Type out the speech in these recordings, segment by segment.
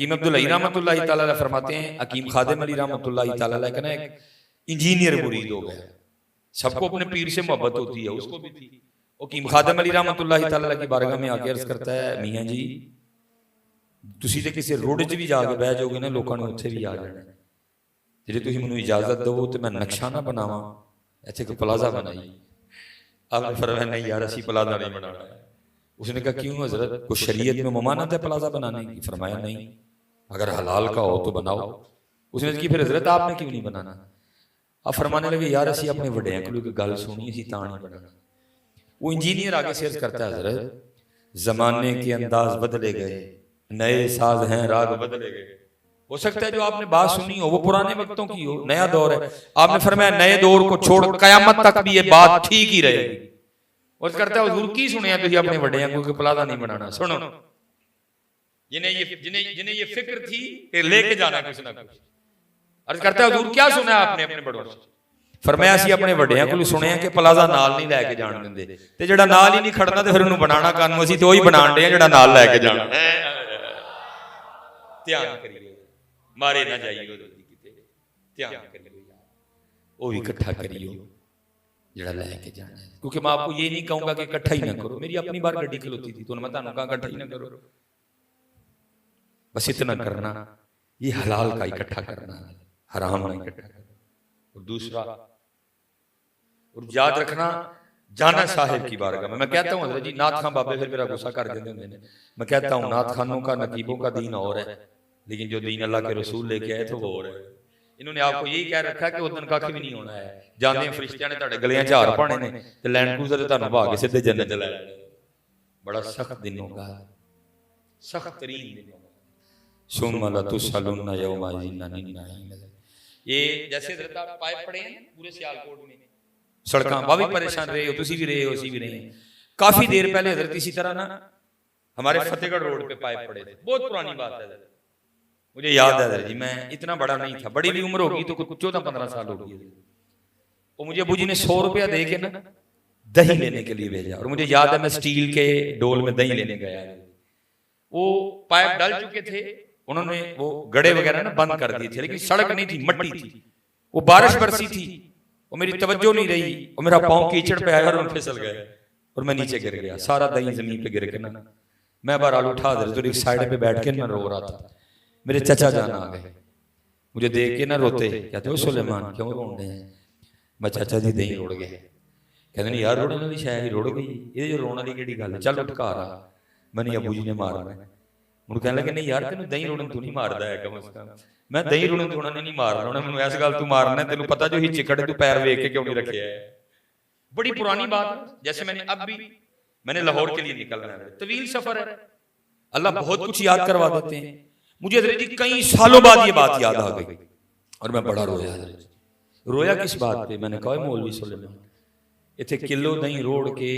हकीम अब्दुल अली रहमतुल्लाहि तआला अलैह फरमाते हैं, हकीम खादिम अली रहमतुल्लाहि तआला अलैह का ना एक इंजीनियर मुरीद हो गया। सबको अपने पीर से मोहब्बत होती है, उसको भी थी। हकीम खादिम अली रहमतुल्लाहि तआला अलैह की बारगाह में आके अर्ज करता है, मियाँ जी तुसी ते किसी रोड 'च भी जाके बह जाओगे ना, लोगों ने उत्थे भी आ जाना, जे तुसी मैनूं इजाजत दो तो मैं नक्शा ना बनावा, इत्थे कोई प्लाजा बनाई। आपने फरमाया नहीं यार असी प्लाजा नहीं बनाना। उसने कहा क्यों हजरत, कुछ शरीयत में ममानत है प्लाजा बनाने की? फरमाया नहीं, अगर हलाल का हो तो बनाओ। उसने कहा फिर हजरत आपने क्यों नहीं बनाना? अब फरमाने लगे यार असी अपने वड्डियां कोलों एक गल सुनी, असी तां नहीं बनाना। वो इंजीनियर आगे शेयर करता है, हजरत जमाने के अंदाज बदले गए, नए साज हैं राग बदले गए। हो सकता है जो आपने बात सुनी हो वो पुराने वक्तों की हो, नया दौर है। आपने फरमाया नए दौर को छोड़ कयामत तक भी ये बात ठीक ही रहेगी। और करता है हुजूर की सुने तुझे अपने वड्डियां को प्लाजा नहीं बनाना? सुनो, जिन्हें ये फिक्र थी कि लेके जाना कुछ ना कुछ। अर्ज करता है हुजूर क्या सुना आपने अपने बड़ों से? फरमाया असी अपने वड्डियां कोलों सुनिया कि प्लाजा नाल नहीं लैके जाण दिंदे, ते जेड़ा नाल ही नहीं खड़ना ते फिर उहनूं बनाना कानूं, असी ते ओही बनाण दे जेड़ा नाल लैके जाना। ध्यान करियो, मारे ना जाइयो किते, ध्यान करियो यार, वो भी इकट्ठा करियो जेड़ा लैके जाना है। क्योंकि मैं आपको ये नहीं कहूंगा कि इकट्ठा ही ना करो, मेरी अपनी बार गड्डी खलोती थी तो मैं तुहानूं कहा इकट्ठा ही ना करो, बस इतना करना, ये हलाल का इकट्ठा करना, हराम ना इकट्ठा करना। और दूसरा, और याद रखना जाना साहिब की बारगाह में। मैं कहता हूँ हज़रत जी नाथ खान बाबे फिर मेरा गुस्सा कर देते हैं, मैं कहता हूँ नाथ खानों का नकीबों का दीन और है, लेकिन जो दीन अल्लाह के रसूल लेके आए थे वो और है। इन्होंने आपको यही कह रखा है कि उस दिन कख भी नहीं होना है, जाने फरिश्तियां ने तुहाडे गलियां च हार पाने ने ते लैंड क्रूज़र तुहानूं भा के सीधे जन्नत च लै जाणे। बड़ा सख्त दिन होगा, सख्त तरीन दिन होगा। सुम्मा लतुसअलुन्ना यौमइज़िन अनिन नईम। ये जैसे पाइप पड़े हैं पूरे सियालकोट में, सड़क वह भी परेशान रहे हो, तुसी भी रहे हो, असी भी रहे। काफी देर पहले हजरत इसी तरह ना हमारे फतेहगढ़ रोड पे पाइप पड़े थे, बहुत पुरानी बात है, मुझे याद है हजरत जी, मैं इतना बड़ा नहीं था, बड़ी भी उम्र होगी तो कुछ 14-15 साल होगी। वो मुझे अबू जी ने 100 रुपया दे के ना दही लेने के लिए भेजा, और मुझे याद है मैं स्टील के डोल में दही लेने गया। वो पाइप डाल चुके थे उन्होंने, वो गड़े वगैरह ना बंद कर दिए थे, लेकिन सड़क नहीं थी, मट्टी थी। वो बारिश बरसी थी, वो मेरी तवज्जो नहीं रही, और मेरा पाँव कीचड़ पे आया और फिसल गया और मैं नीचे गिर गया, सारा दही जमीन पे गिर के ना मैं बहरहाल उठा दे तो एक साइड पे बैठ के ना रो रहा था। मेरे चचा जान आ गए, मुझे देख के ना रोते, कहते हो सुलेमान क्यों रोन रहे हैं? मैं चाचा जी दही रुड़ गए। कहते नहीं यार रोने वाली शायद ही रुड़ गई, ये जो रोने वाली केड़ी गल है, चल उठ घर आ, मैंने अबू जी ने मारना है। मुझे कहने लगे नहीं यार तेन दही रुड़न तू नहीं मारदा है, कम से कम मैं दही रुड़न तू उन्होंने नहीं मारना, उन्होंने मैंने इस गल तू मारना, तेन पता जो ही चिकड़ तू पैर वेख के क्यों नहीं रखे है। बड़ी पुरानी बात, जैसे मैंने अब भी मैंने लाहौर के लिए निकलना है, तवील सफर है, अल्लाह बहुत कुछ याद करवा देते हैं। मुझे हजरत जी कई सालों बाद ये बात याद आ गई और मैं बड़ा रोया। रोया किस बात पे? मैंने कहा मौलवी सुलेमान इतने किलो दही रोड़ के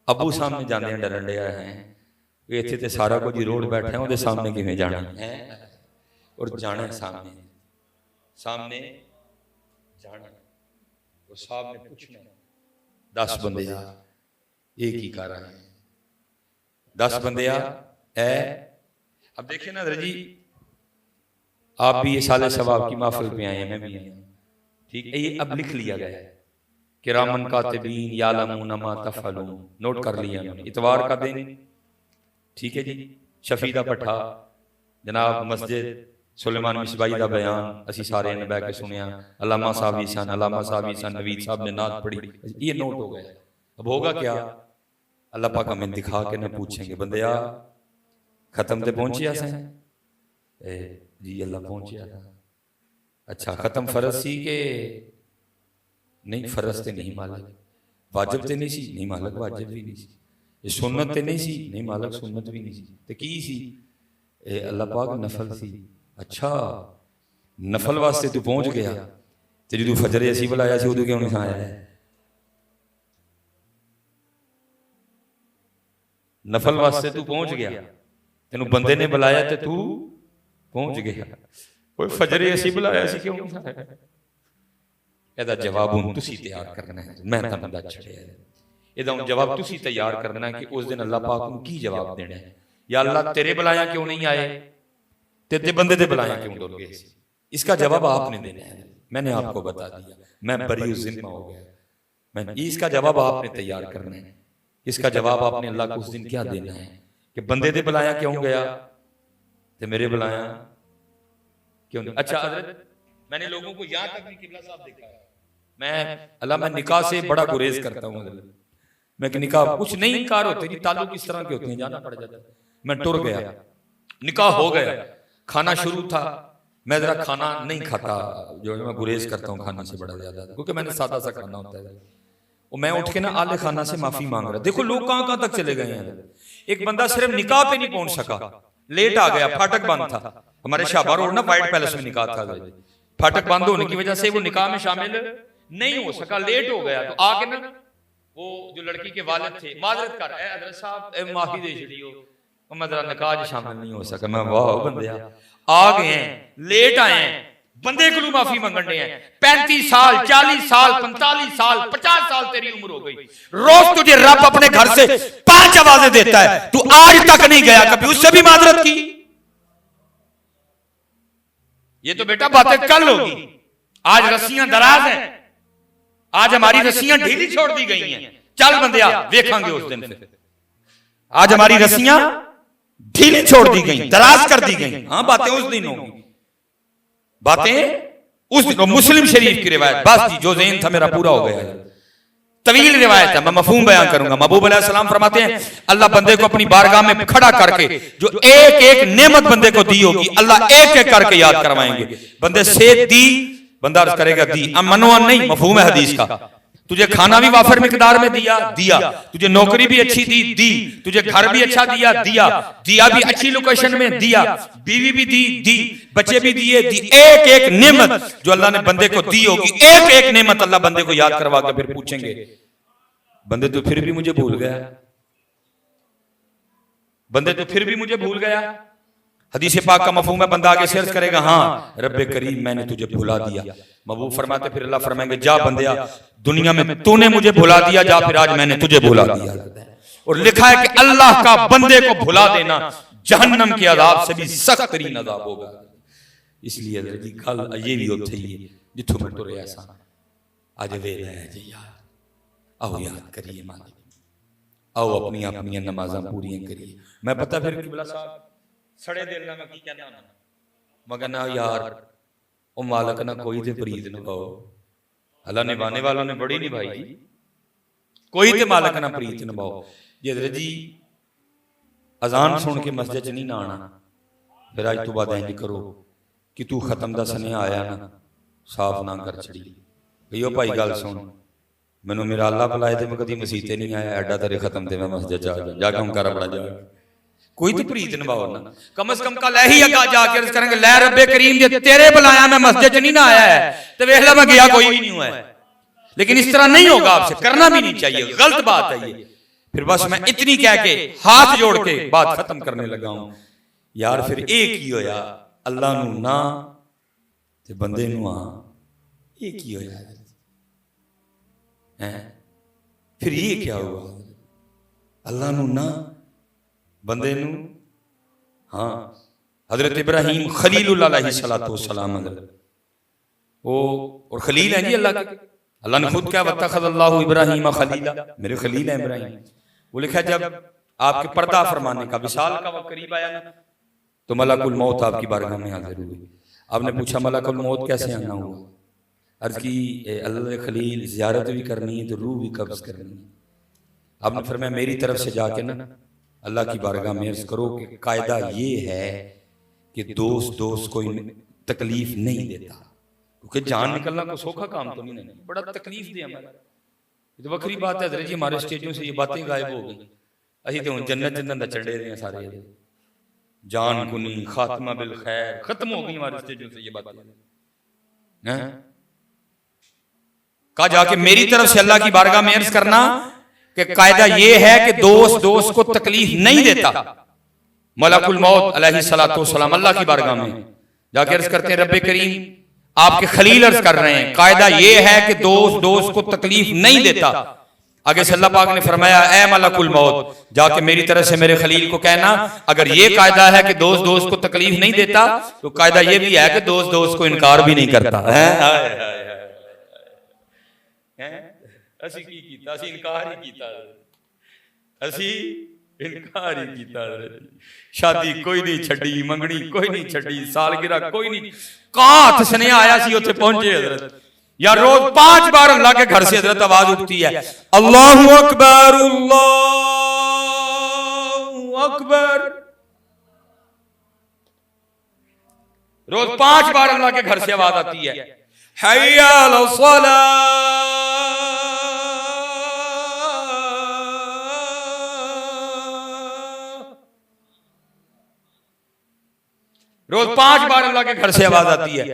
अबू सामने जाने डरन डया है, इतने तो सारा कुछ ही रोड बैठे हैं, सामने किवें जाना है, और जाना है सामने, सामने जाना, और साहब ने पूछना 10 बंदे एक ही कर रहे हैं, 10 बंदे है। अब देखिए ना जी, आप भी ये साले सवाब की महफिल पे आए हैं, मैं भी आया, ठीक है, ये अब लिख लिया गया है कि किरामन कातिबीन यालमून मा तफअलून, नोट कर लिया मैंने। इतवार का दिन, ठीक है जी, शफीदा पठा जनाब मस्जिद सुलेमान मिसबाई का बयान असी सारे ने बैठ के सुनिया, अल्लामा साहब ईसान, अल्लामा साहब ईसान, नवीद साहब ने नात पढ़ी, ये नोट हो गया। अब होगा क्या? अल्लाह पाक हमें दिखा के न पूछेंगे बंदिया खत्म ते पहुंचिया से जी, अल्लाह पहुंचिया था। अच्छा खत्म फर्ज सी के नहीं? फर्ज ते नहीं मालिक, वाजिब ते नहीं सी? नहीं मालिक वाजिब भी नहीं सी, ये सुन्नत ते नहीं सी? नहीं मालिक सुन्नत भी नहीं सी, ते की सी? अल्लाह पाक नफल सी। अच्छा नफल वास्ते तू पहुंच गया, ते जो फजर असी बुलाया सी उदों क्यों नहीं आया है? नफल वास्ते तू पहुंच गया, तेन बंदे ने बुलाया ते तू पहुंच गया, कोई फजर असी बुलाया सी क्यों नहीं आया? ਇਹਦਾ जवाब ਹੁਣ ਤੁਸੀਂ ਤਿਆਰ करना है, मैं ਤੁਹਾਨੂੰ ਦੱਸ ਛੜਿਆ। ਇਹਦਾ ਹੁਣ जवाब ਤੁਸੀਂ ਤਿਆਰ करना है कि उस दिन अल्लाह पाक ਨੂੰ ਕੀ जवाब देना है। या अल्लाह तेरे बुलाया क्यों नहीं आए? ते बंदे दे बुलाया क्यों डर गए? इसका जवाब आपने देना है। मैंने आपको बता दिया, मैं बरी जिम्मा हो गया। मैं इसका जवाब आपने तैयार करना है। इसका जवाब आपने अल्लाह को उस दिन क्या देना है कि बंदे दे बुलाया क्यों गया ते मेरे बुलाया क्यों नहीं? अच्छा हजरत, मैंने लोगों को यहाँ तक भी किबला साहब देखा है। मैं निकाह से बड़ा गुरेज करता हूँ। मैं निकाह कुछ नहीं इनकार होते नहीं, ताल्लुक इस तरह के होते हैं, जाना पड़ जाता है। मैं टुर गया, निकाह हो गया, खाना शुरू था, मैं जरा खाना नहीं खाता, जो मैं गुरेज करता हूँ खाने से बड़ा ज्यादा, क्योंकि मैंने सादा सा खाना होता है। और मैं उठ के ना आले खाना से माफी मांग रहा। देखो लोग कहां कहां तक चले गए हैं। एक बंदा सिर्फ निकाह पे नहीं पहुंच सका, लेट आ गया, फाटक बंद था। हमारे शाहबाग रोड ना व्हाइट पैलेस में निकाह था, फाटक बंद होने की वजह से वो निकाह में शामिल नहीं हो सका, लेट हो गया। तो आके ना वो जो लड़की के वालिद थे माजरत कर रहे, हजरत साहब माफी दे छड़ियो, मैं जरा निकाह शामिल नहीं हो सका। मैं वाह बंदे आ गए हैं, लेट आए हैं, बंदे को माफी मंगने हैं। 35 साल 40 साल 45 साल 50 साल तेरी उम्र हो गई, रोज तुझे रब अपने घर से 5 आवाजें देता है, तू आज तक नहीं गया कभी उससे भी माजरत की। ये तो बेटा बातें कल होगी, आज रस्सियां दराज हैं, आज हमारी रस्सियां ढीली छोड़ दी गई हैं। चल बंदिया देखेंगे उस दिन फिर, आज हमारी रस्सियां ढीली छोड़ दी गई, दराज कर दी गई। हाँ बातें उस दिन होंगी, बातें उस दिन। मुस्लिम शरीफ की रिवायत, बस जी जो ज़हन था मेरा पूरा हो गया। तवील रिवायत है, मैं मफहूम बयान करूंगा। महबूब अलैहिस्सलाम फरमाते हैं अल्लाह बंदे को अपनी बारगाह में खड़ा करके जो एक एक नेमत बंदे को दी होगी, अल्लाह एक एक करके याद करवाएंगे। बंदे से दी, बंदा अर्ज करेगा दी, मनोअन नहीं, मफहूम है हदीस का। तुझे खाना भी वाफर मिकदार में दिया, तुझे नौकरी भी अच्छी दी, तुझे घर भी अच्छा दिया भी अच्छी लोकेशन में दिया, बीवी भी दी, बच्चे भी दिए, एक एक नेमत जो अल्लाह ने बंदे को दी होगी, एक एक नेमत अल्लाह बंदे को याद करवा के फिर पूछेंगे, बंदे तो फिर भी मुझे भूल गया, बंदे तो फिर भी मुझे भूल गया। हदीस पाक का मफहूम है, बंदा आगे शेयर करेगा हाँ रब्बे करीम मैंने तुझे भुला दिया। महबूब फरमाते फिर अल्लाह फरमाएंगे जा बंदिया दुनिया में तूने मुझे भुला दिया, जा फिर आज मैंने तुझे भुला दिया। और लिखा है कि अल्लाह का बंदे को भुला देना जहन्नम के अजाब से भी सख्त तरीन अजाब होगा। इसलिए गल ये भी उत्थे ही जिथों मैं तुरे ऐसा आज वेला है जी यार, आओ याद करिए मालिक, आओ अपनी अपनी नमाज़ां पूरी करिए। मैं पता फिर किबला साहब सड़े दिल ना मैं की कहना मगर ना यार ओ मालक ना कोई ते प्रीत निभाओ, अल्लाह निभाने वालों ने बड़ी निभाई जी, कोई ते मालक ना प्रीत निभाओ। जे जी अजान सुन के मस्जिद च नहीं ना आना, फिर आज तो बाद इंज करो कि तू खत्म दा सने आया ना साफ ना कर छड़ी भईओ भाई गल सुन, मैनू मेरा अल्लाह बुलाए ते मैं कदी मसीते नहीं आया, एडा तेरे खत्म ते मैं मस्जिद जा कम कर अपना जा, कोई तो प्रीत निभाओ ना। कम से कम कल यही अगा जाके अर्ज करेंगे लै रब्बे करीम दे तेरे बुलाया मैं मस्जिद नहीं ना आया है, तो वेख ला मैं गया कोई भी नहीं हुआ है। लेकिन इस तरह नहीं होगा, आपसे करना भी नहीं चाहिए, गलत बात है ये। फिर बस मैं इतनी कह के हाथ जोड़ के बात खत्म करने लगा हूं यार। फिर एक ही होया अल्लाह नू ना ते बंदे नू हां, एक ही होया है। फिर ये क्या हुआ, अल्लाह नू ना बंदे नू हाँ। हजरत इब्राहिम खलीलुल्लाह अलैहिस्सलातु वस्सलाम वो और खलील है जी अल्लाह के। अल्लाह ने खुद क्या वत्तखज़ल्लाहु इब्राहीम खलीला, मेरे खलील है इब्राहिम। वो लिखा जब आपके पर्दा फरमाने का विशाल का वक्त करीब आया ना, तो मलकुल मौत आपकी बारगाह में हाजिर हुई। आपने पूछा मलकुल मौत कैसे आना हुआ? अर्ज की अल्लाह खलील ज़ियारत भी करनी है तो रूह भी कब्ज़ करनी है। आपने फरमाया मेरी तरफ से जाके ना अल्लाह की बारगाह में अर्ज करो कि कायदा ये है कि दोस्त को तकलीफ नहीं देता, क्योंकि जान निकलना कोई सौखा काम तो नहीं, बड़ा तकलीफ दे हमारा। ये तो वक्री बात है हज़रत जी, हमारे स्टेजों से ये बातें गायब हो गई। अभी तो जन्नत जन्नत चढ़े रहे हैं सारे, जान कुनी खात्मा बिल खैर खत्म हो गई हमारे स्टेजों से ये बातें। कहा जाके मेरी तरफ से अल्लाह की बारगाह में अर्ज करना कि कायदा ये है कि दोस्त को तकलीफ नहीं देता। मलकुल मौत अलैहिस्सलातु वस्सलाम अल्लाह की बारगाह में जाके अर्ज करते हैं रब्बे करीम आपके खलील अर्ज कर रहे हैं कायदा ये है कि दोस्त को तकलीफ नहीं देता। आगे से अल्लाह पाक ने फरमाया, ए मलकुल मौत, जाके मेरी तरफ से मेरे खलील को कहना, अगर ये कायदा है कि दोस्त दोस्त को तकलीफ नहीं देता, तो कायदा ये भी है कि दोस्त दोस्त को इनकार भी नहीं करता है। ਅਸੀਂ ਕੀ ਕੀਤਾ, ਅਸੀਂ ਇਨਕਾਰ ਹੀ ਕੀਤਾ, ਅਸੀਂ ਇਨਕਾਰ ਹੀ ਕੀਤਾ। शादी कोई नहीं छड़ी, मंगनी कोई नहीं छड़ी, सालगिरह कोई नहीं। कहां हथ सुनेहा आया सी उत्थे पहुंचे हजरत, या रोज 5 बार अल्लाह के घर से हजरत आवाज उठती है, अल्लाहु अकबर अल्लाहु अकबर। रोज 5 बार अल्लाह के घर से आवाज आती है, हय्या अलस सलाह। रोज 5 बार अल्लाह के घर से आवाज आती है,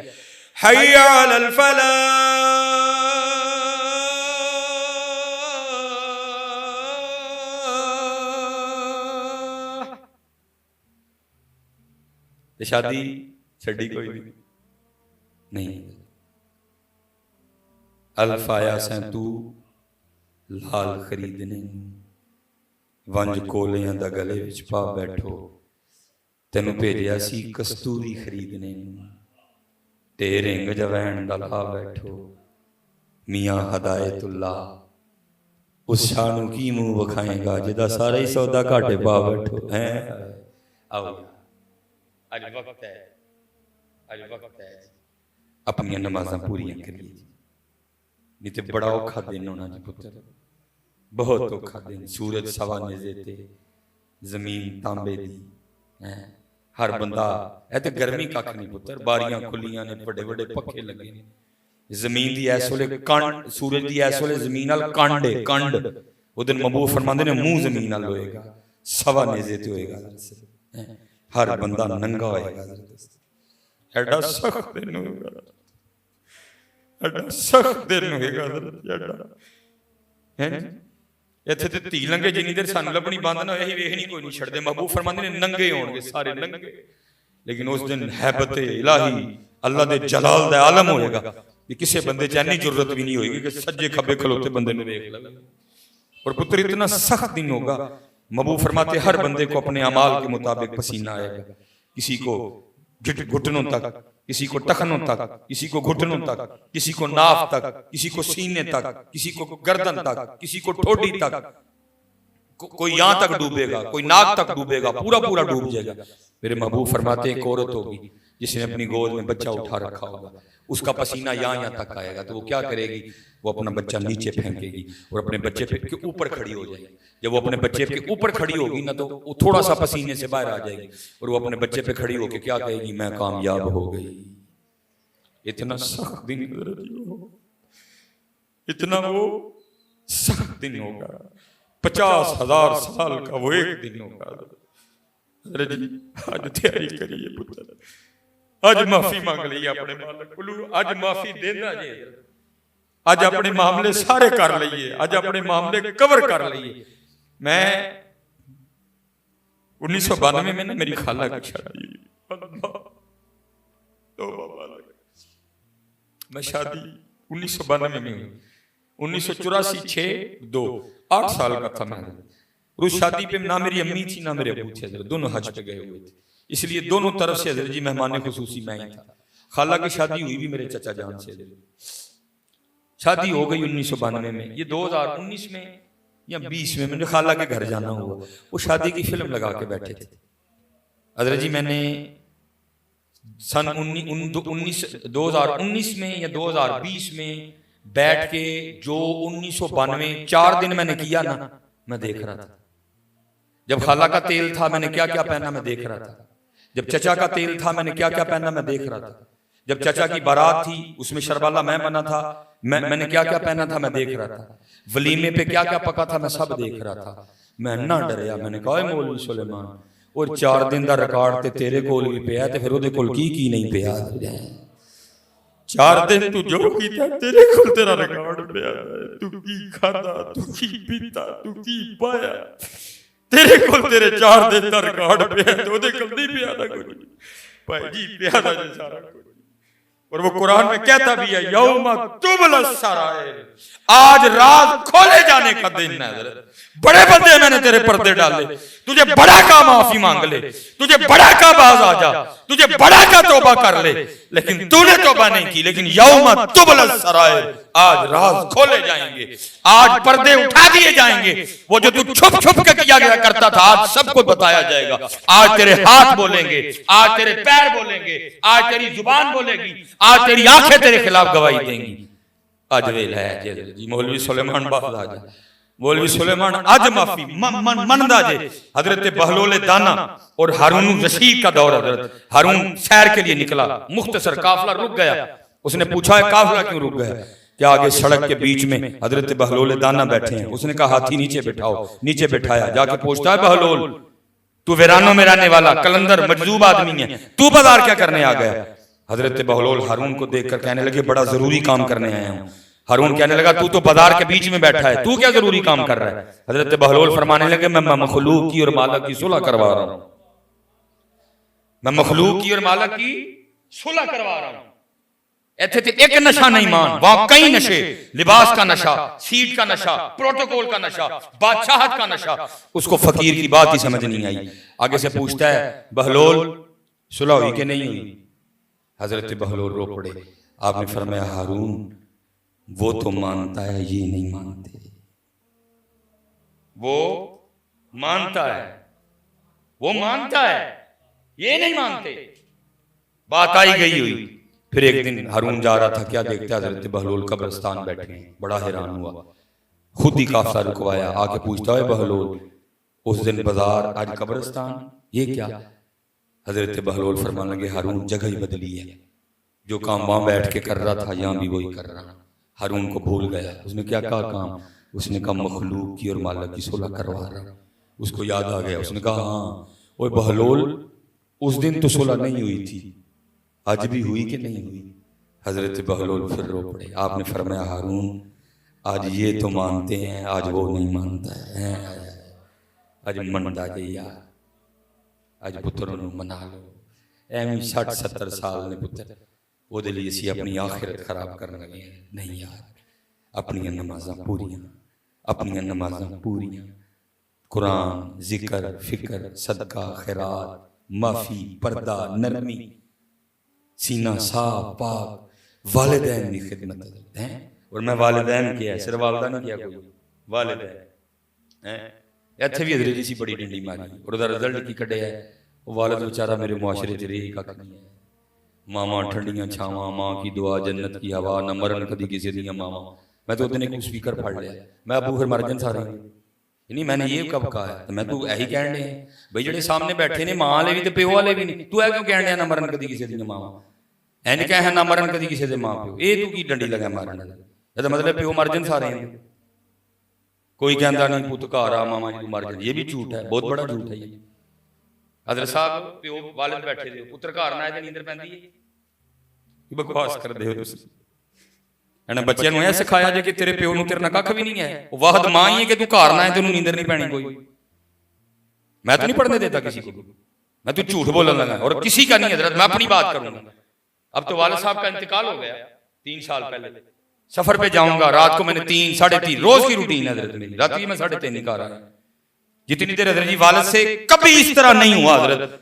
हय्या अलल फलाह। शादी छड़ी कोई नहीं। अल्फाया से तू लाल खरीदने, वंज कोलियां दा गले विच पा बैठो, तेनू भेजिया सी कस्तूरी खरीदने, ते रिंग जवैन दा ला बैठो। मियां हदायतुल्ला उस शाह नू की मुंह विखाएगा जिदा सारा ही सौदा घाटे पा बैठो है। आओ अज वक्त है, अज वक्त है अपनी नमाज़ां पूरियां करिए, नहीं तो बड़ा औखा दिन होना जी पुत्र, बहुत औखा दिन। सूरज सवा निजे ते जमीन तांबे दी है। हर बंदा ए ते गर्मी कख नहीं पुत्र, बारियां खुलियां ने, बड़े बड़े पखे लगे ने। जमीन दी इस वेले कंड, सूरज दी इस वेले जमीन नाल कंड है, कंड। उस दिन महबूब फरमांदे ने मुंह जमीन नाल होएगा, सवा नेज़े ते होएगा, हर बंदा नंगा होएगा। एडा सख्त दिन होएगा, एडा सख्त दिन होएगा है। इत्थे ते धी लंघे जिन्नी देर सानू लभनी बंद ना होए वेख नहीं कोई नहीं छड़दे। महबूब फरमांदे ने नंगे होणगे, सारे नंगे। लेकिन उस दिन हैबत इलाही अल्लाह दे जलाल दा आलम होएगा कि किसी बंदे च इन्नी जरूरत भी नहीं होएगी कि सज्जे खब्बे खलोते बंदे नू देख ले। और पुत्र इतना सख्त दिन होगा, महबूब फरमाते हर बंदे को अपने अमाल के मुताबिक पसीना आएगा। किसी को घुटनों तक, किसी को टखनों तक, किसी को घुटनों तक, किसी को नाफ तक, किसी को सीने तक, किसी को गर्दन तक, किसी को ठोडी तक, कोई यहां तक डूबेगा, कोई नाक तक डूबेगा, पूरा पूरा डूब जाएगा। मेरे महबूब फरमाते एक औरत होगी जिसने अपनी गोद में बच्चा उठा रखा होगा, उसका पसीना यहाँ तक आएगा, तो वो क्या करेगी, वो अपना बच्चा नीचे फेंकेगी और अपने बच्चे के ऊपर खड़ी हो जाएगी। जब वो अपने बच्चे के ऊपर खड़ी होगी ना, तो वो थोड़ा सा पसीने से बाहर आ जाएगी और वो अपने बच्चे पे खड़ी होकर क्या कहेगी, मैं कामयाब हो गई। इतना सख्त दिन, इतना वो सख्त दिन होगा, 50,000 साल का वो एक दिन होगा। आज तैयारी करिए पुत्र, आज माफी मांग लीए अपने मालिक को, आज माफी देना जी, आज अपने मामले सारे कर लीए, आज अपने मामले कवर कर लीए। मैं 1992 में ना मेरी खाला की शादी, मैं शादी 1992 में हुई, 1984 6 2 8 साल का था मैं। उस शादी पे ना मेरी अम्मी थी ना मेरे अबू थे, दोनों हज पे गए हुए थे, इसलिए दोनों तरफ से हजरत जी मेहमान खुसूसी मैं ही था। खाला की शादी हुई भी मेरे चचा जान से, शादी हो गई 1992 में। ये 2019 में या 20 में मुझे खाला के घर जाना हुआ, वो शादी की फिल्म लगा के बैठे थे हजरत जी। मैंने सन 2019 में या 2020 में बैठ के जो 1992 4 दिन मैंने किया ना, मैं देख रहा था। जब खाला का तेल था मैंने क्या क्या पहना, मैं देख रहा था। जब चचा का तेल था मैंने क्या क्या पहना, मैं देख रहा था। जब चचा की बारात थी उसमें शरबाला मैं बना था, मैंने क्या क्या पहना था, मैं देख रहा था। वलीमे पे क्या क्या पका था, मैं सब देख रहा था। मैं ना डरिया, मैंने कहा मौलवी सुलेमान और 4 दिन का रिकॉर्ड ते तेरे कोल भी पिया, ते फिर ओदे कोल की नहीं पिया। 4 दिन तू जो कीता तेरे कोल तेरा रिकॉर्ड पिया, तू की खादा, तू की पीता, तू की पाया, तेरे कोल तेरे 4 दिन का रिकॉर्ड पिया, तो ओदे कोल नहीं पिया ना कुछ भाई जी, पिया था जी सारा कुछ। और वो कुरान में कहता भी है यौम तुबलस सराइर, आज राज खोले जाने का दिन है। बड़े बंदे मैंने तेरे पर्दे डाले, तुझे बड़ा का माफी मांग ले, तुझे बड़ा का बाज आ जा, तुझे बड़ा का तौबा कर ले, लेकिन तूने तौबा नहीं की। लेकिन यौम तुबलस सराइर, आज राज खोले जाएंगे, आज पर्दे उठा दिए जाएंगे। वो जो तू छुप छुप के किया गया करता था आज सबको बताया जाएगा। आज तेरे हाथ बोलेंगे, आज तेरे पैर बोलेंगे, आज तेरी जुबान बोलेगी, आज तेरी आंखें तेरे खिलाफ गवाही देंगी। आज वेल है जी मौलवी सुलेमान बाजा, मौलवी सुलेमान आज माफी मनदा जे। हजरत बहलोल दाना और हारून रशीद का दौर, हजरत हारून सैर के लिए निकला, मुख्तसर काफिला रुक गया। उसने पूछा है काफिला क्यों रुक गया? क्या आगे सड़क के बीच में हजरत बहलोल दाना बैठे हैं। उसने कहा हाथी नीचे बैठाओ, नीचे बैठाया। जाके पूछता है बहलोल तू वीरानों में रहने वाला कलंदर मजदूब आदमी है, तू बाजार क्या करने आ गया? हजरत बहलोल हारून को देखकर कहने लगे बड़ा जरूरी काम करने आया हूं। हारून कहने लगा तू तो बाजार के बीच में बैठा है, तू क्या जरूरी काम कर रहा है? हजरत बहलोल फरमाने लगे मैं मखलूक की और मालिक की सुलह करवा रहा हूं, मैं मखलूक की और मालिक की सुलह करवा रहा हूं। इत्थे ते एक नशा नहीं मान, वहां कई नशे, लिबास का नशा, सीट का नशा, प्रोटोकॉल का नशा, बादशाहत का नशा। उसको फकीर की बात ही समझ नहीं आई। आगे से पूछता है बहलोल सुलह हुई कि नहीं हुई? हजरत बहलोल रो पड़े। आपने फरमाया हारून वो तो मानता है, ये नहीं मानते। वो मानता है, वो मानता है, ये नहीं मानते। बात आई गई हुई। फिर एक दिन हारून जा रहा था, क्या देखता हजरत बहलोल कब्रिस्तान बैठे हैं। बड़ा हैरान हुआ, खुद ही काफिला रुकवाया। आके पूछता है बहलोल उस दिन बाजार आज कब्रिस्तान, ये क्या? हजरत बहलोल फरमाने लगे हारून जगह ही बदली है, जो काम वहां बैठ के कर रहा था यहां भी वही कर रहा। हारून को भूल गया। उसने क्या कहा काम? उसने कहा मखलूक की और मालिक की सुलह करवा रहा। उसको याद आ गया। उसने कहा हाँ ओए बहलोल उस दिन तो सुलह नहीं हुई थी, आज भी हुई कि नहीं हुई? हजरत बहलोल फिर रो पड़े। आपने फरमाया हारून आज ये तो मानते हैं, आज वो नहीं मानता है। आज मनदा जे यार, आज पुत्रों ਨੂੰ ਮਨਾ ਲਓ। ਐਵੇਂ 60-70 ਸਾਲ ਨੇ ਪੁੱਤਰ, ਉਹਦੇ ਲਈ ਅਸੀਂ ਆਪਣੀ ਆਖਿਰਤ ਖਰਾਬ ਕਰਨ ਲੱਗੇ ਹਾਂ। ਨਹੀਂ ਯਾਰ, ਆਪਣੀਆਂ ਨਮਾਜ਼ਾਂ ਪੂਰੀਆਂ, ਆਪਣੀਆਂ ਨਮਾਜ਼ਾਂ ਪੂਰੀਆਂ, कुरान जिक्र फिक्र सदका खैरात माफी पर्दा नरमी सीना साफ पाक वालिदैन की खिदमत है। और मैं वालिदैन किया सिर्फ वालदा नहीं किया, कोई वालिदैन है। इत्थे भी हजरत जी बड़ी डंडी मारी और उसका रिजल्ट की कढ़िया है। वालिद बेचारा मेरे मुआशरे च रही कख नहीं है। मावा ठंडियां छावां, मां की दुआ जन्नत की हवा, न मरन कदी किसी दियां मावां। मैं तो दिन एक स्पीकर फड़ लिया, मैं अबू फिर मर जान सारे नहीं। मैंने ये कब कहा है? तो मैं तू यही कह रहे भाई जो सामने बैठे ने मां वाले भी तो प्यो वाले भी नहीं, तू है क्यों कह रहा ना मरन कदी किसी दियां मावां, इंज कह ना मरन कदी किसी दे मां प्यो, ये तू की डंडी लगा मारन का? मतलब प्यो मर जान सारे। कोई कहता नहीं पुत घर आ मामा जी मर जाए, ये भी झूठ है, बहुत बड़ा झूठ है ये। हजरत साहब प्यो वाले बैठे दे, पुत्र घर ना आए नींदर पैंदी है, बकवास कर दे। ਇਹਨਾਂ ਬੱਚਿਆਂ ਨੂੰ ਇਹ ਸਿਖਾਇਆ ਜੇ ਕਿ ਤੇਰੇ ਪਿਓ ਨੂੰ ਤੇਰੇ ਨਾਲ ਕੱਖ ਵੀ ਨਹੀਂ ਹੈ, ਉਹ ਵਾਹਦ ਮਾਂ ਹੀ ਹੈ ਕਿ ਤੂੰ ਘਰ ਨਾ ਆਏ ਤੈਨੂੰ ਨੀਂਦਰ नहीं पैनी कोई। मैं तो नहीं पढ़ने देता किसी को, मैं तो झूठ बोलने लगा और किसी का नहीं हजरत, मैं अपनी बात करूंगा। अब तो वालिद साहब का इंतकाल हो गया 3 साल पहले। सफर पे जाऊंगा रात को, मैंने 3 साढ़े 3 रोज की रूटीन है हजरत मेरी, रात की मैं 3:30 घर आया। जितनी देर हजरत जी वालिद से कभी इस तरह नहीं हुआ हजरत।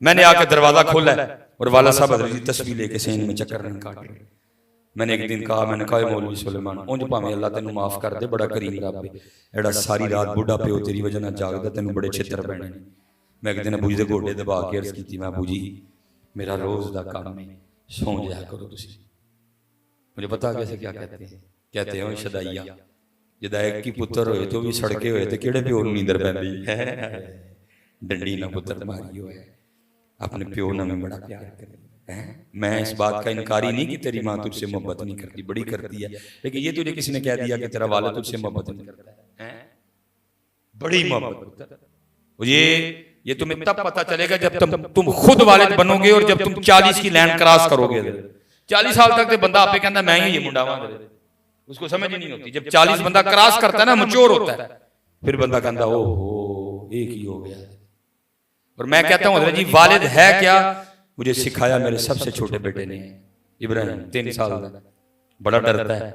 मैंने आकर दरवाजा खोला और वालिद साहब हजरत जी तस्वीर लेके सेन में चक्कर नहीं काट रहे। मैंने एक दिन कहा, मैंने कहा मौलवी सुलेमान उंज भावें अल्लाह तेन माफ कर दे, बड़ा करीम रब है, एड़ा सारी रात बुढ़ा प्यो तेरी वजह ना जागदा, तेन बड़े छित्र पैने। मैं एक दिन अबू जी दे गोडे दबा के अर्ज की, मैं अबू जी मेरा रोज का काम है, सौ जाया करो तुसी। मुझे पता कैसे क्या कहते हैं शदाइया, जदायक की पुत्र होए तो भी सड़के होए तो किहड़े प्यो नूं नींदर पैंदी है। डंडी ना पुत्र मारी होए, अपने प्यो नाल मैं बड़ा प्यार करे। मैं इस बात का इनकारी नहीं कि तेरी माँ तुझसे मोहब्बत नहीं करती, बड़ी करती है, लेकिन ये तुझे किसी ने कह दिया कि तेरा वालिद तुझसे मोहब्बत नहीं करता है, बड़ी मोहब्बत। ये तुम्हें तब पता चलेगा जब तुम खुद वालिद बनोगे और जब तुम 40 की लाइन क्रॉस करोगे। 40 साल तक तो बंदा आपे कहता मैं ही ये मुंडा वां, उसको समझ ही नहीं होती। जब 40 बंदा क्रॉस करता है ना, मैच्योर होता है, फिर बंदा कहता ओहो एक ही हो गया। और मैं कहता हूँ हजरत जी वालिद है क्या? मुझे सिखाया मेरे सबसे छोटे बेटे ने। इब्राहिम 3 साल का, बड़ा डरता है,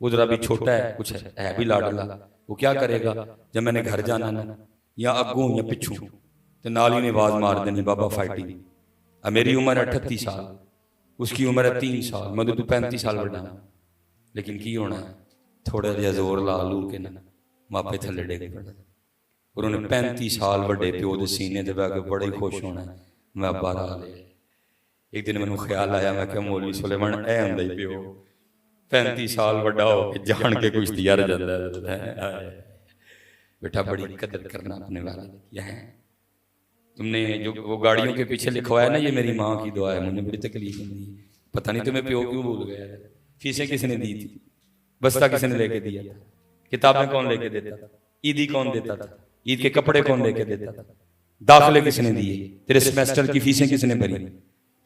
उधर अभी छोटा है, कुछ है भी लाडला, वो क्या करेगा जब मैंने घर जाना ना, या अगू या पिछू, तो नाल ही ने आवाज मार देनी बाबा फाइटिंग। अब मेरी उम्र है 38 साल, उसकी उम्र है 3 साल, मैं तो 35 साल बड़ा, लेकिन की होना है थोड़ा जहा जोर ला लू के ना मापे थले डेग पड़ा। और उन्हें 35 साल बड़े प्यो के सीने दे बह के बड़ा ही खुश होना है, मैं अब्बा ला ले। एक दिन मैंने ख्याल आया, मैं क्या मौलवी सुलेमान ऐ हुंदा ही प्यो 35 साल बड़ा हो के जान के कुश्ती हार जाता है। बेटा बड़ी कदर करना अपने वाले की है। तुमने जो वो गाड़ियों के पीछे लिखवाया ना, ये मेरी माँ की दुआ है, मुझे बड़ी तकलीफ हुई, पता नहीं तुम्हें प्यो क्यों भूल गया। फीसें किसने दी थी, बस्ता किसने लेके दिया था, किताबें कौन लेके देता था, ईदी कौन देता था, ईद के कपड़े कौन लेके देता था, दाखिले किसने दिए, तेरे सेमेस्टर की फीसें किसने भरी,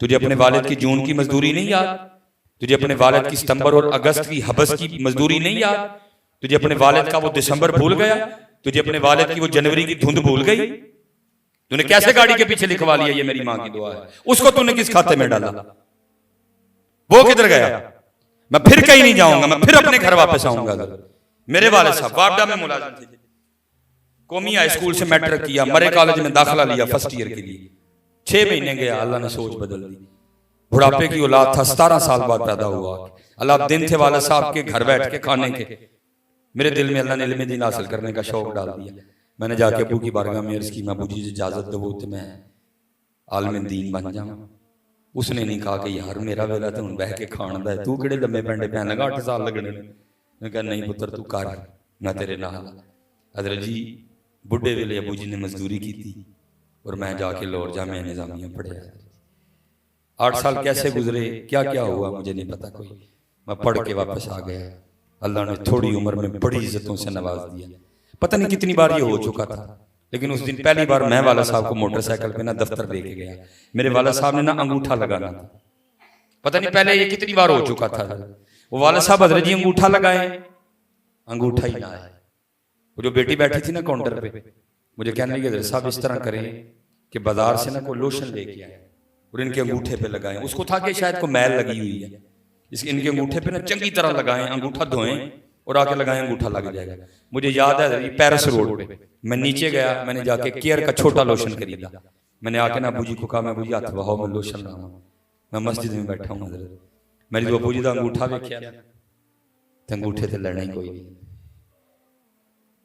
तुझे अपने वालिद की जून की मजदूरी नहीं याद, तुझे अपने वालिद की सितंबर और अगस्त की हबस की मजदूरी नहीं याद, तुझे अपने वालिद का वो दिसंबर भूल गया, तुझे अपने वालिद की वो जनवरी की धुंध भूल गई। तूने कैसे गाड़ी के पीछे लिखवा लिया ये मेरी मां की दुआ है, उसको तूने किस खाते में डाला, वो किधर गया, मैं फिर कहीं नहीं जाऊंगा, मैं फिर अपने घर वापस आऊंगा। मेरे वाले साहब वापडा में मुलाजिम थे, कौमी हाई स्कूल से मैट्रिक किया, मरे कॉलेज में दाखिला लिया फर्स्ट ईयर के लिए, 6 महीने गया, अल्लाह ने सोच बदल दी। बुढ़ापे की औलाद था, 17 साल बाद पैदा हुआ। अल्लाह दिन थे वाले साहब के घर बैठ के खाने के, मेरे दिल में अल्लाह ने इल्म दीन हासिल करने का शौक डाल दिया। मैंने जाके अबू की बारगाह में अर्ज की, मैं अबू जी इजाजत दो तो मैं आलिम दीन बन जाऊं। उसने नहीं कहा कि यार मेरा वेला तो हुण बह के खाण दा है, तू किहड़े लम्मे पैंडे पैन लगा 8 साल लगने। मैं कहा नहीं पुत्र तू कर, मैं तेरे नाल। हजरत जी बुढ़े वेले अबू जी ने मजदूरी की थी और मैं जाके लाहौर जामिया निजामिया पढ़िया। 8 साल कैसे गुजरे, क्या क्या हुआ मुझे नहीं पता कोई, मैं पढ़ के वापस आ गया। अल्लाह ने थोड़ी उम्र में बड़ी इज्जतों से नवाज दिया। पता नहीं कितनी बार ये हो चुका था, लेकिन उस दिन पहली बार मैं वाला साहब को मोटरसाइकिल पे ना दफ्तर लेके गया, मेरे वाला साहब ने ना अंगूठा लगाना था। पता नहीं पहले ये कितनी बार हो चुका था, वो वाला साहब हजरत जी अंगूठा लगाए, अंगूठा ही ना आए। वो जो बेटी बैठी थी ना काउंटर पे, मुझे कहने लगी हजरत साहब इस तरह करें कि बाजार से ना कोई लोशन लेके आए और इनके अंगूठे पे लगाएं। उसको था कि शायद को मैल लगी हुई है, इनके अंगूठे पे ना चंगी तरह लगाएं, अंगूठा धोएं और आके लगाएं, अंगूठा लग जाएगा। मुझे याद है पेरिस रोड पे मैं नीचे गया, मैंने जाके केयर का छोटा लोशन खरीदा। मैंने आके ना अबू जी को कहा, मैं अबू जी हाथ बहाओ, मैं लोशन लाऊं, मैं मस्जिद में बैठा हूं हजरत। मेरी जो अबू जी का अंगूठा वेख्या तो अंगूठे ते लेना ही कोई नहीं,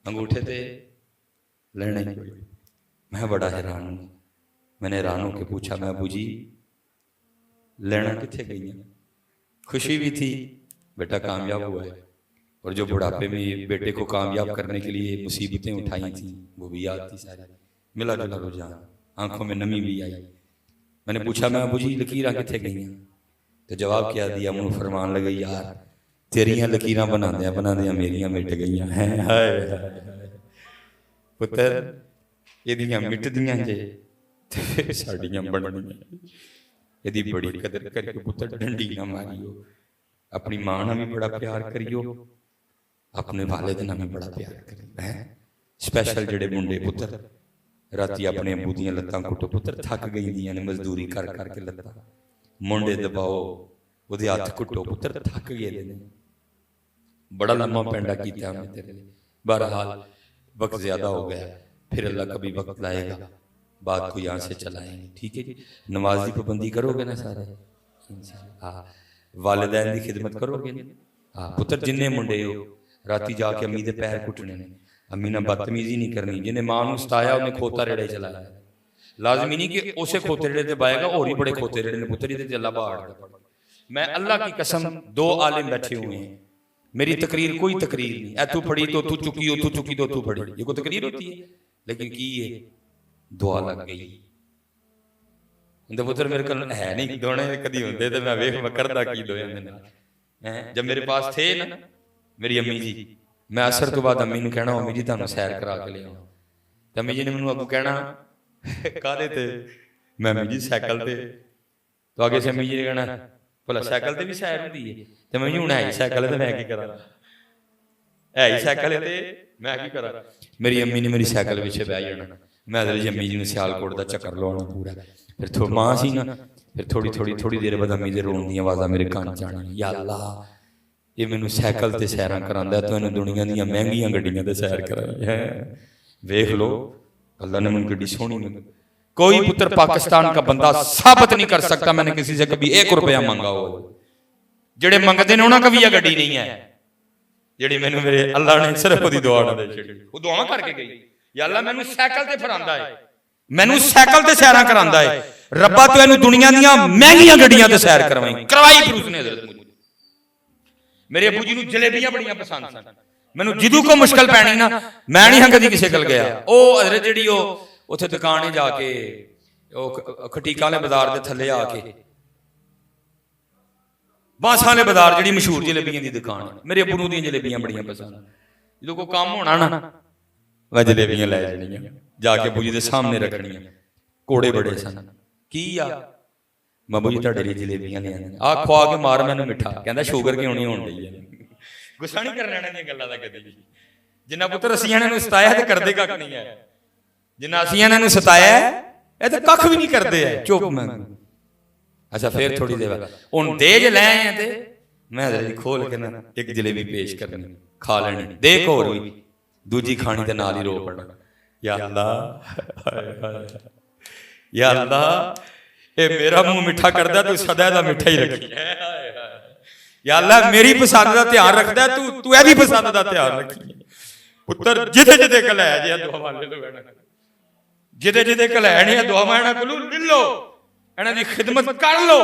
अंगूठे ते लेना ही कोई। मैं बड़ा हैरान हूं, मैंने हैरान होकर पूछा, मैं अबू जी लेना कितने गई? खुशी भी थी बेटा कामयाब हुआ है, और जो बुढ़ापे में बेटे को कामयाब करने के लिए मुसीबतें उठाई थी वो भी याद थी सारी, मिला जुला रुझान, आंखों में नमी भी आई। मैंने पूछा, मैं अबू जी लकीरां कितने गई हैं? तो जवाब क्या दिया, मुँह फरमान लगे, यार तेरियां लकीरां बनांदियां मेरियां मिट गई हैं। पुत्र एदियां मिटदियां जे ते साडियां बनदियां, यदि बड़ी कदर करियो पुत्र, डंडी ना मारियो, अपनी मां ना भी बड़ा प्यार करियो, अपने वालिद ना भी बड़ा प्यार करियो है। स्पेशल जेडे मुंडे पुत्र राती अपने अबू दियां लत्तां कुटो, पुत्र थक गई दियां ने मजदूरी कर करके लत्तां, मुंडे दबाओ ओदे हाथ कुटो, पुत्र थक गए ने, बड़ा लम्मा पेंडा कीता मैं तेरे लिए। बहरहाल वक्त ज्यादा हो गया, फिर अल्लाह कभी वक्त लाएगा बात को यहाँ से चलाएंगे, ठीक है जी। नमाज की पाबंदी करोगे ना सारे, हाँ वालिदैन की खिदमत करोगे ना, हाँ पुत्र जिन्ने मुंडे हो राती जाके अम्मी दे पैर कुटने ने, अम्मी ने बदतमीजी नहीं करनी, जिन्हें मां नूं सताया उन्हें खोता रेड़े चलाया, लाजमी नहीं कि उसे खोते रेड़े ते बाएगा, और ही बड़े खोते रेड़े ने पुत्र इहदे ते अल्लाह बाड़। मैं अल्लाह की कसम 2 आलिम बैठे हुए हैं, मेरी तकरीर कोई तकरीर नहीं, ऐ तू पढ़ी तो तू चुकी हो, तू चुकी तो तू पढ़ी, ये कोई तकरीर होती है? लेकिन की है दुआ लग गई। पुत्र मेरे को है नहीं दोने कदी होंदे ते मैं वेख मैं करदा की दोयां दे नाल हैं। जब मेरे पास थे ना मेरी अम्मी जी, मैं असर तो बाद अम्मी नूं कहना, अम्मी जी तुहानूं सैर करा के लियावां, ते अम्मी जी ने मैनूं अगों कहना काहदे ते, मैं अम्मी जी साइकिल ते, तो आगे से अम्मी जी ने कहना भला साइकिल ते भी सैर हुंदी है, ते मैं हुण है ही साइकिल ते मैं की करा, है ही साइकिल ते मैं की करा। मेरी अम्मी ने मेरी साइकिल पिछे बह जाना, मैं हजरत जी अम्मी जी ने सियालकोट का चक्कर लवाना पूरा, फिर थो मां सी ना फिर थोड़ी देर बाद अम्मी दे रोण दी आवाज़ां मेरे कान च आउणियां, या अल्लाह ये मैनू सैकल ते सैरां करांदा, तूं इन्हूं दुनिया दीयां महंगियां गड्डियां ते सैर कराई है। वेख लो अल्लाह ने मैनू गड्डी सोहनी मिली। कोई पुत्र पाकिस्तान का बंदा साबित नहीं कर सकता मैंने किसी से कभी 1 रुपया मंगा हो। जेड़े मंगते ने उन्हां कभी यह गड्डी नहीं है, जेड़ी मैनू मेरे अल्लाह ने सिर्फ ओदी दुआ नाल दे छड़ी। वो दुआ करके गई, या अल्लाह मैनू सैकल ते फिरांदा है, मैनू सैकल ते सैरां करांदा है। रब्बा तू इहनूं दुनिया दीयां महंगियां गड्डियां ते सैर करवाई फिर उसने हज़रत मुझे। मेरे अबू जी नूं जलेबियां बड़ियां पसंद सन। मैनू जिदू को मुश्किल पैनी ना मैं नहीं कदी किसी कल गया। ओ हज़रत जिहड़ी ओ उत्थे दुकाने जाके खटीका वाले बाजार के थले आके बांसा वाले बाजार जिहड़ी मशहूर जलेबियां की दुकान, मेरे अबू नूं दी जलेबियां बड़ियां पसंद। जो कोई काम होना ना वह जलेबियां लै जानियां जाके अबू जी के सामने रखनियां। कोड़े बड़े सन की आ बाबू जी तुहाडे लई जलेबियां ले आंदे आ खुआ के मार मैनूं मिठा, कहंदा शुगर क्यों नहीं होण डई है। गुस्सा नहीं करना इन्हां दीयां गल्लां दा कदी भी। जिन्ना पुत्तर असीं इन्हां नूं सताया ते करदे कख नहीं है, जिन्ना असीं इन्हां नूं सताया ये ते कख भी नहीं करदे है। चुप मैं अच्छा फिर थोड़ी देर हुण देज लै आए ते मैं जरा खोल के ना एक जलेबी पेश करनी, खा लेनी, देख होर भी दूजी खानी ते नाल ही रो पड़ना। या अल्लाह या अल्लाह ये मेरा मुंह मिठा करदा तू सदा दा मिठा ही रखी। या अल्लाह मेरी पसंद का ध्यान रखदा तू एदी पसंद का ध्यान रखी। पुत्तर जिदे जिदे कलै जे दुआ वाले लो बैठा, जिदे जिदे कलै ने दुआ माना कोलू ले लो, इन्हां दी खिदमत कर लो।